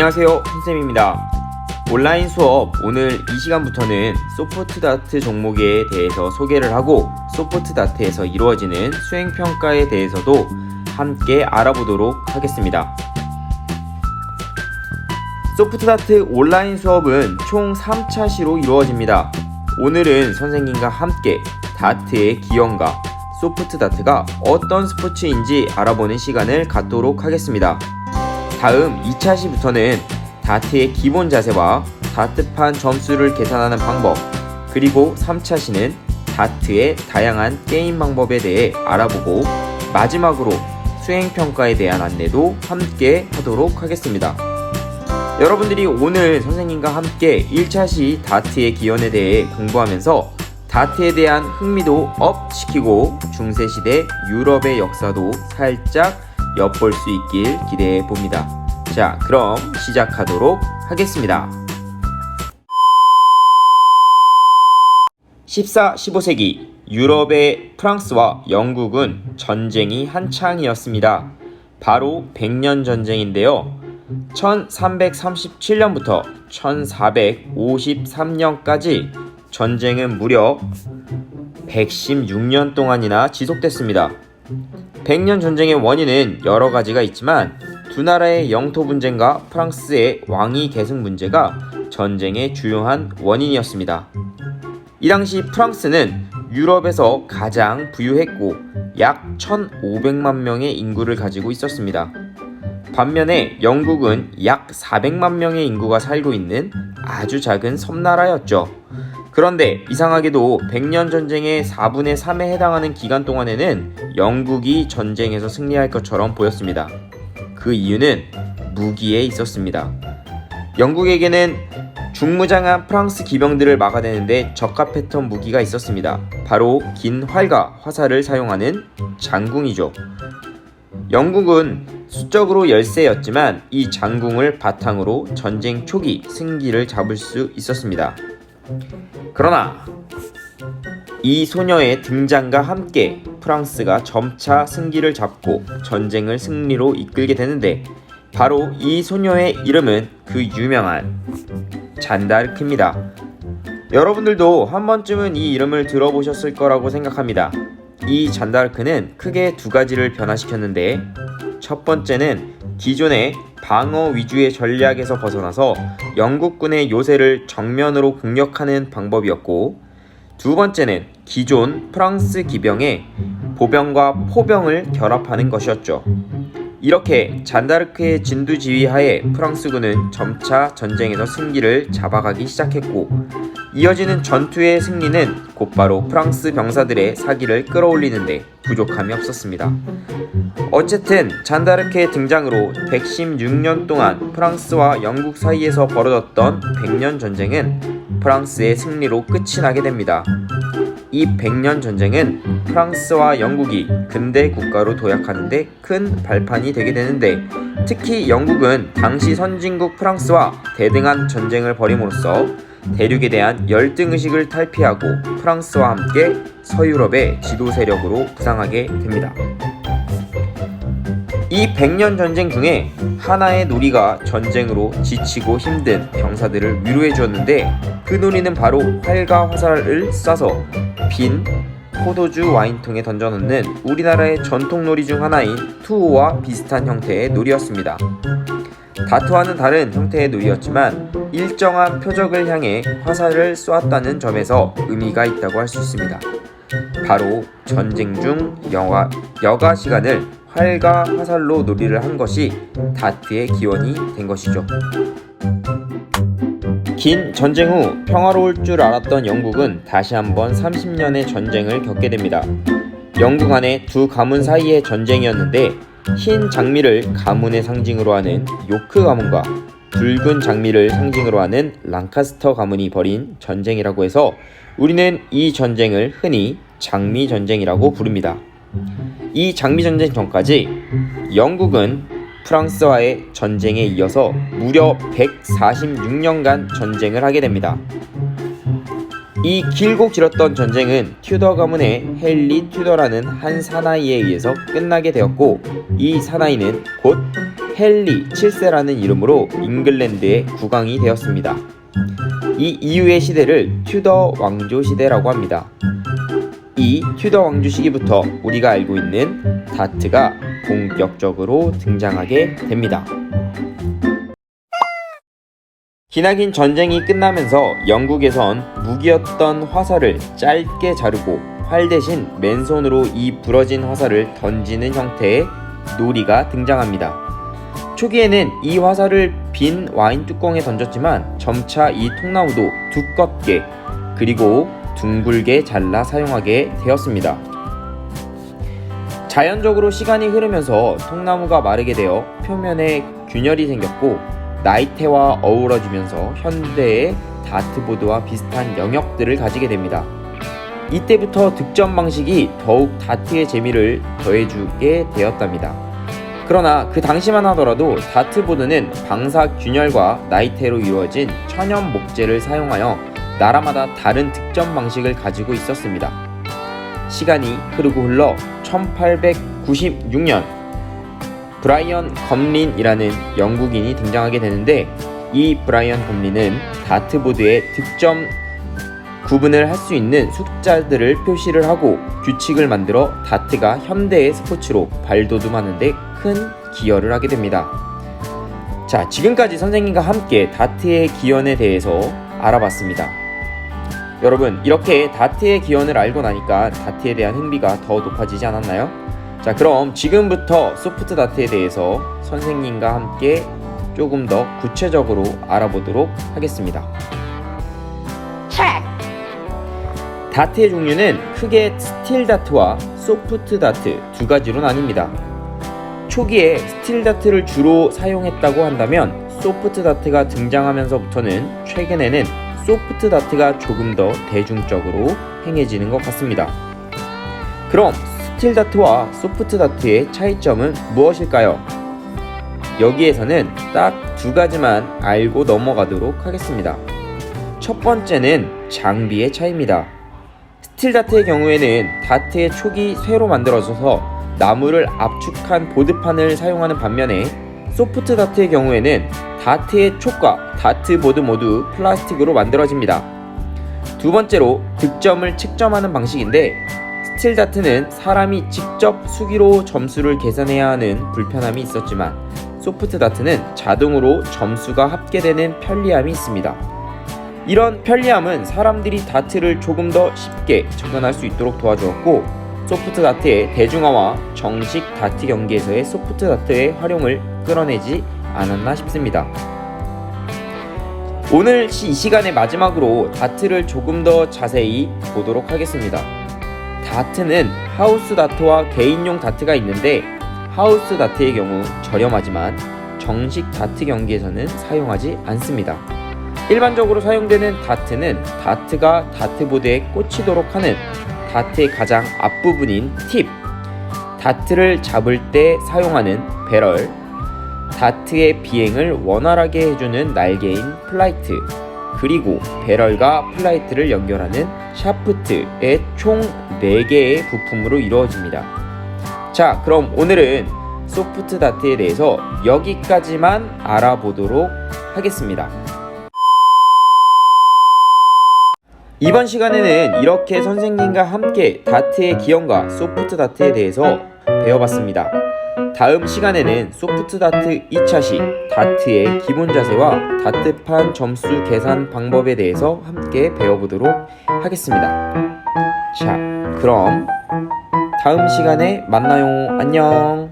안녕하세요, 선생님입니다. 온라인 수업 오늘 이 시간부터는 소프트다트 종목에 대해서 소개를 하고 소프트다트에서 이루어지는 수행평가에 대해서도 함께 알아보도록 하겠습니다. 소프트다트 온라인 수업은 총 3차 시로 이루어집니다. 오늘은 선생님과 함께 다트의 기원과 소프트다트가 어떤 스포츠인지 알아보는 시간을 갖도록 하겠습니다. 다음 2차 시부터는 다트의 기본 자세와 다트판 점수를 계산하는 방법, 그리고 3차 시는 다트의 다양한 게임 방법에 대해 알아보고 마지막으로 수행평가에 대한 안내도 함께 하도록 하겠습니다. 여러분들이 오늘 선생님과 함께 1차 시 다트의 기원에 대해 공부하면서 다트에 대한 흥미도 업 시키고 중세시대 유럽의 역사도 살짝 엿볼 수 있길 기대해 봅니다. 자, 그럼 시작하도록 하겠습니다. 14, 15세기 유럽의 프랑스와 영국은 전쟁이 한창이었습니다. 바로 백년 전쟁인데요. 1337년부터 1453년까지 전쟁은 무려 116년 동안이나 지속됐습니다. 백년 전쟁의 원인은 여러 가지가 있지만 두 나라의 영토 분쟁과 프랑스의 왕위 계승 문제가 전쟁의 주요한 원인이었습니다. 이 당시 프랑스는 유럽에서 가장 부유했고 약 1,500만 명의 인구를 가지고 있었습니다. 반면에 영국은 약 400만 명의 인구가 살고 있는 아주 작은 섬나라였죠. 그런데 이상하게도 백년 전쟁의 4분의 3에 해당하는 기간 동안에는 영국이 전쟁에서 승리할 것처럼 보였습니다. 그 이유는 무기에 있었습니다. 영국에게는 중무장한 프랑스 기병들을 막아내는데 적합했던 무기가 있었습니다. 바로 긴 활과 화살을 사용하는 장궁이죠. 영국은 수적으로 열세였지만 이 장궁을 바탕으로 전쟁 초기 승기를 잡을 수 있었습니다. 그러나 이 소녀의 등장과 함께 프랑스가 점차 승기를 잡고 전쟁을 승리로 이끌게 되는데 바로 이 소녀의 이름은 그 유명한 잔다르크입니다. 여러분들도 한 번쯤은 이 이름을 들어보셨을 거라고 생각합니다. 이 잔다르크는 크게 두 가지를 변화시켰는데 첫 번째는 기존의 방어 위주의 전략에서 벗어나서 영국군의 요새를 정면으로 공격하는 방법이었고, 두 번째는 기존 프랑스 기병의 보병과 포병을 결합하는 것이었죠. 이렇게 잔다르크의 진두지휘하에 프랑스군은 점차 전쟁에서 승기를 잡아가기 시작했고, 이어지는 전투의 승리는 곧바로 프랑스 병사들의 사기를 끌어올리는데 부족함이 없었습니다. 어쨌든 잔다르크의 등장으로 116년 동안 프랑스와 영국 사이에서 벌어졌던 백년 전쟁은 프랑스의 승리로 끝이 나게 됩니다. 이 백년 전쟁은 프랑스와 영국이 근대 국가로 도약하는데 큰 발판이 되게 되는데, 특히 영국은 당시 선진국 프랑스와 대등한 전쟁을 벌임으로써 대륙에 대한 열등의식을 탈피하고 프랑스와 함께 서유럽의 지도 세력으로 부상하게 됩니다. 이 백년 전쟁 중에 하나의 놀이가 전쟁으로 지치고 힘든 병사들을 위로해 주었는데, 그 놀이는 바로 활과 화살을 쏴서 빈 포도주 와인통에 던져넣는 우리나라의 전통놀이 중 하나인 투호와 비슷한 형태의 놀이였습니다. 다트와는 다른 형태의 놀이였지만 일정한 표적을 향해 화살을 쏘았다는 점에서 의미가 있다고 할 수 있습니다. 바로 전쟁 중 여가 시간을 활과 화살로 놀이를 한 것이 다트의 기원이 된 것이죠. 긴 전쟁 후 평화로울 줄 알았던 영국은 다시 한번 30년의 전쟁을 겪게 됩니다. 영국 안에 두 가문 사이의 전쟁이었는데, 흰 장미를 가문의 상징으로 하는 요크 가문과 붉은 장미를 상징으로 하는 랑카스터 가문이 벌인 전쟁이라고 해서 우리는 이 전쟁을 흔히 장미 전쟁이라고 부릅니다. 이 장미 전쟁 전까지 영국은 프랑스와의 전쟁에 이어서 무려 146년간 전쟁을 하게 됩니다. 이 길고 길었던 전쟁은 튜더 가문의 헨리 튜더라는 한 사나이에 의해서 끝나게 되었고, 이 사나이는 곧 헨리 7세라는 이름으로 잉글랜드에 국왕이 되었습니다. 이 이후의 시대를 튜더 왕조 시대라고 합니다. 이 튜더 왕조 시기부터 우리가 알고 있는 다트가 본격적으로 등장하게 됩니다. 기나긴 전쟁이 끝나면서 영국에선 무기였던 화살을 짧게 자르고 활 대신 맨손으로 이 부러진 화살을 던지는 형태의 놀이가 등장합니다. 초기에는 이 화살을 빈 와인 뚜껑에 던졌지만 점차 이 통나무도 두껍게 그리고 둥글게 잘라 사용하게 되었습니다. 자연적으로 시간이 흐르면서 통나무가 마르게 되어 표면에 균열이 생겼고 나이테와 어우러지면서 현대의 다트보드와 비슷한 영역들을 가지게 됩니다. 이때부터 득점 방식이 더욱 다트의 재미를 더해주게 되었답니다. 그러나 그 당시만 하더라도 다트보드는 방사 균열과 나이테로 이루어진 천연 목재를 사용하여 나라마다 다른 득점 방식을 가지고 있었습니다. 시간이 흐르고 흘러 1896년 브라이언 검린이라는 영국인이 등장하게 되는데 이 브라이언 검린은 다트보드의 득점 구분을 할 수 있는 숫자들을 표시를 하고 규칙을 만들어 다트가 현대의 스포츠로 발돋움하는데 큰 기여를 하게 됩니다. 자, 지금까지 선생님과 함께 다트의 기원에 대해서 알아봤습니다. 여러분, 이렇게 다트의 기원을 알고 나니까 다트에 대한 흥미가 더 높아지지 않았나요? 자, 그럼 지금부터 소프트 다트에 대해서 선생님과 함께 조금 더 구체적으로 알아보도록 하겠습니다. 다트의 종류는 크게 스틸 다트와 소프트 다트 두 가지로 나뉩니다. 초기에 스틸 다트를 주로 사용했다고 한다면 소프트 다트가 등장하면서부터는 최근에는 소프트 다트가 조금 더 대중적으로 행해지는 것 같습니다. 그럼 스틸 다트와 소프트 다트의 차이점은 무엇일까요? 여기에서는 딱 두 가지만 알고 넘어가도록 하겠습니다. 첫 번째는 장비의 차이입니다. 스틸 다트의 경우에는 다트의 촉이 쇠로 만들어져서 나무를 압축한 보드판을 사용하는 반면에 소프트 다트의 경우에는 다트의 촉과 다트보드 모두 플라스틱으로 만들어집니다. 두 번째로 득점을 측정하는 방식인데 스틸 다트는 사람이 직접 수기로 점수를 계산해야 하는 불편함이 있었지만 소프트 다트는 자동으로 점수가 합계되는 편리함이 있습니다. 이런 편리함은 사람들이 다트를 조금 더 쉽게 접근할 수 있도록 도와주었고 소프트 다트의 대중화와 정식 다트 경기에서의 소프트 다트의 활용을 끌어내지 않았나 싶습니다. 오늘 이 시간의 마지막으로 다트를 조금 더 자세히 보도록 하겠습니다. 다트는 하우스 다트와 개인용 다트가 있는데 하우스 다트의 경우 저렴하지만 정식 다트 경기에서는 사용하지 않습니다. 일반적으로 사용되는 다트는 다트가 다트보드에 꽂히도록 하는 다트의 가장 앞부분인 팁, 다트를 잡을 때 사용하는 배럴, 다트의 비행을 원활하게 해주는 날개인 플라이트, 그리고 배럴과 플라이트를 연결하는 샤프트의 총 4개의 부품으로 이루어집니다. 자, 그럼 오늘은 소프트 다트에 대해서 여기까지만 알아보도록 하겠습니다. 이번 시간에는 이렇게 선생님과 함께 다트의 기원과 소프트 다트에 대해서 배워봤습니다. 다음 시간에는 소프트 다트 2차 시 다트의 기본 자세와 다트판 점수 계산 방법에 대해서 함께 배워보도록 하겠습니다. 자, 그럼 다음 시간에 만나요. 안녕.